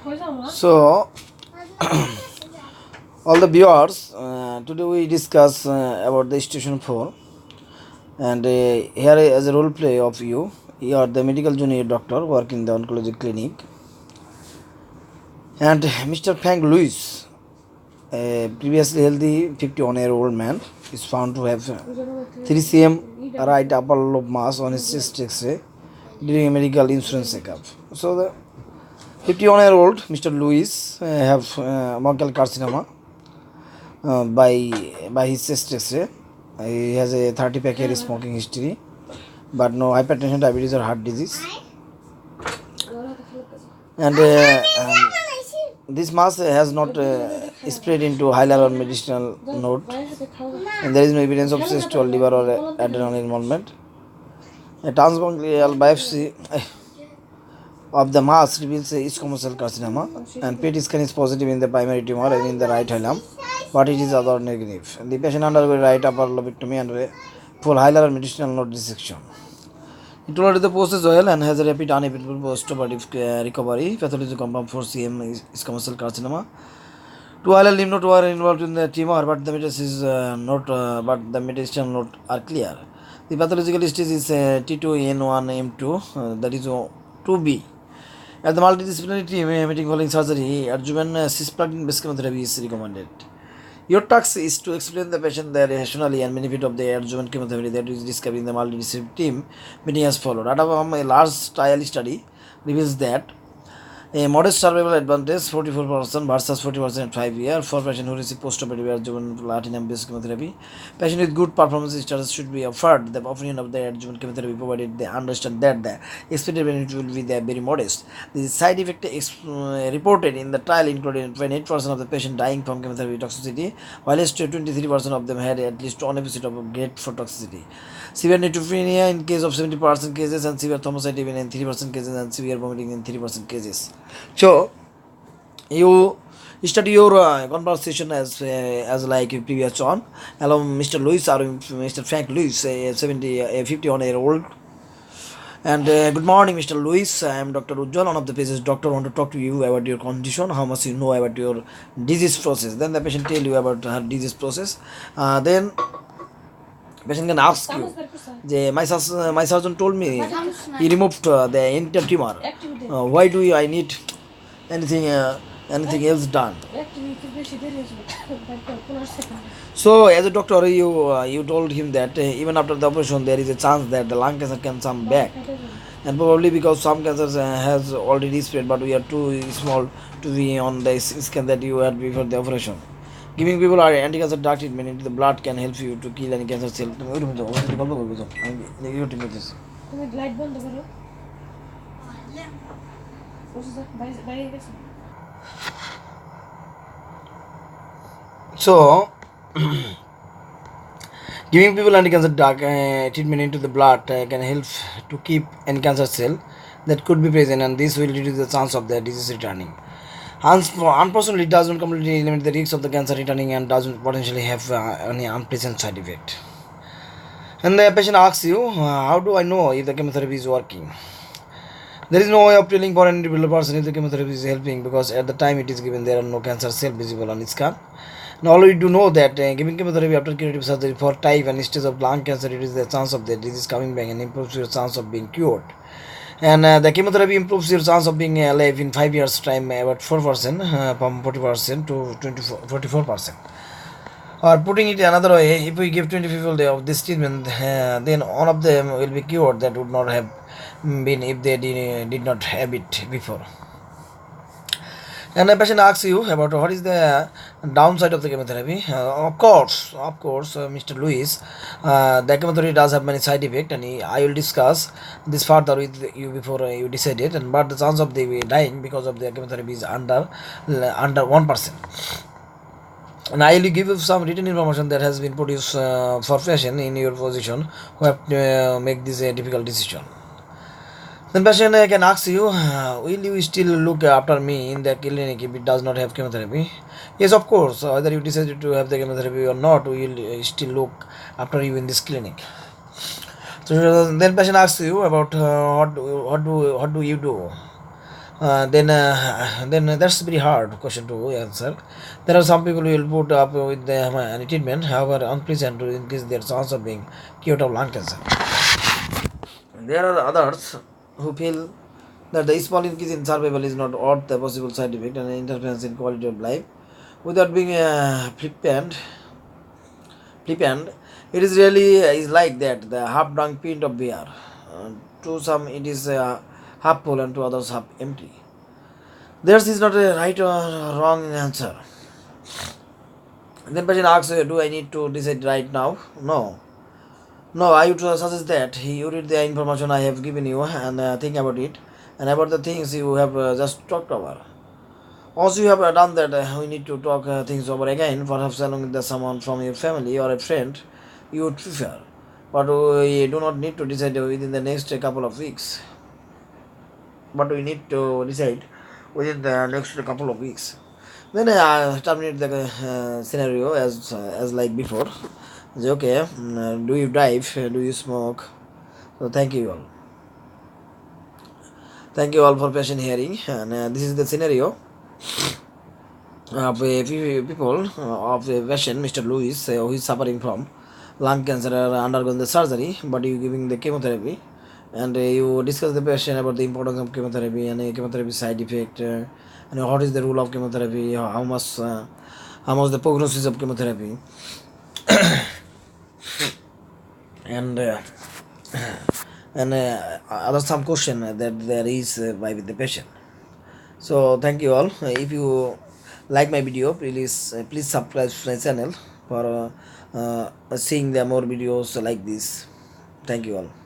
So, all the viewers, today we discuss about the station 4, and here is a role play of you. You are the medical junior doctor working in the oncology clinic, and Mr. Frank Lewis, a previously healthy 51-year-old man, is found to have 3 cm right upper lobe mass on his chest X-ray during a medical insurance checkup. So the 51-year-old Mr. Lewis have bronchial carcinoma by his chest X-ray. He has a 30-pack year smoking history, but no hypertension, diabetes, or heart disease. And this mass has not spread into hilar or medicinal node, and there is no evidence of cyst or liver or adrenal involvement. A transbronchial biopsy of the mass reveals squamous cell carcinoma, and PET scan is positive in the primary tumor and in the right hilum, but it is other negative. The patient undergoes right upper lobectomy and a full hilar or medicinal node dissection. He tolerated the post is well and has a rapid uneventful post-operative recovery. Pathology confirmed 4 cm squamous cell carcinoma. Two hilar lymph nodes were involved in the tumor, but the medicinal node are clear. The pathological stage is T2N1M2, that is 2B. At the multidisciplinary team meeting following surgery, adjuvant cisplatin-based chemotherapy is recommended. Your task is to explain the patient the rationale and benefit of the adjuvant chemotherapy that is described in the multidisciplinary team meeting as followed. Data from a large trial study reveals that a modest survival advantage 44% versus 40% at 5 years for patients who receive post-operative adjuvant platinum-based chemotherapy. Patients with good performance status should be offered the opinion of the adjuvant chemotherapy provided they understand that the expected benefit will be very modest. The side effect reported in the trial included 28% of the patients dying from chemotherapy toxicity, while 23% of them had at least one episode of grade 4 toxicity. Severe neutropenia in case of 70% cases, and severe thrombocytopenia in 3% cases, and severe vomiting in 3% cases. So you study your conversation as like previous on. Hello, Mr. Lewis or Mr. Frank Lewis, a 51-year-old. And good morning, Mr. Lewis. I am Dr. Ujjwal, one of the patient's doctor. Want to talk to you about your condition, how much you know about your disease process. Then the patient tell you about her disease process. Then patient can ask you, my surgeon told me he removed the entire tumor. Why do I need anything else done? So as a doctor, you told him that even after the operation, there is a chance that the lung cancer can come back, and probably because some cancers has already spread, but we are too small to be on the scan that you had before the operation. Giving people our anti-cancer drug treatment into the blood can help you to kill any cancer cell. So, giving people anti-cancer drug treatment into the blood can help to keep any cancer cell that could be present, and this will reduce the chance of the disease returning. Unfortunately, it doesn't completely eliminate the risk of the cancer returning and doesn't potentially have any unpleasant side effect. And the patient asks you, how do I know if the chemotherapy is working? There is no way of telling for any individual person if the chemotherapy is helping, because at the time it is given there are no cancer cells visible on scan. And all we do know that giving chemotherapy after curative surgery for type and stage of lung cancer reduces the chance of the disease coming back and improves your chance of being cured. And the chemotherapy improves your chance of being alive in 5 years time about 4% from 40% to 44%. Or putting it another way, if we give 20 people of this treatment, then one of them will be cured that would not have been if they did not have it before. And a patient asks you about what is the downside of the chemotherapy. Of course, Mr. Lewis, the chemotherapy does have many side effects, and I will discuss this further with you before you decide it. And but the chance of the dying because of the chemotherapy is under 1%. And I will give you some written information that has been produced for patient in your position who have to make this difficult decision. Then patient can ask you, will you still look after me in the clinic if it does not have chemotherapy? Yes, of course. Whether you decided to have the chemotherapy or not, we will still look after you in this clinic. So then patient asks you about what do you do? Then that's very hard question to answer. There are some people who will put up with the treatment, however, unpleasant to increase their chance of being cured of lung cancer. There are others who feel that the small increase in survival is not worth the possible side effect and interference in quality of life. Without being flippant, it is really is like that. The half drunk pint of beer. To some, it is half full, and to others, half empty. Theirs is not a right or wrong answer. Then person asks, do I need to decide right now? No. No, I would suggest that you read the information I have given you and think about it and about the things you have just talked over. Once you have done that, we need to talk things over again, perhaps along with someone from your family or a friend you would prefer. But we do not need to decide within the next couple of weeks. But we need to decide within the next couple of weeks. Then terminate the scenario as like before. Say, okay, do you drive? Do you smoke? So thank you all. Thank you all for patient hearing. And this is the scenario of a few people of a patient, Mr. Lewis, who is suffering from lung cancer, undergone the surgery, but you giving the chemotherapy, and you discuss the patient about the importance of chemotherapy and chemotherapy side effect, and what is the role of chemotherapy, how much the prognosis of chemotherapy, and other some question that there is by with the patient. So thank you all. If you like my video, please subscribe to my channel for seeing the more videos like this. Thank you all.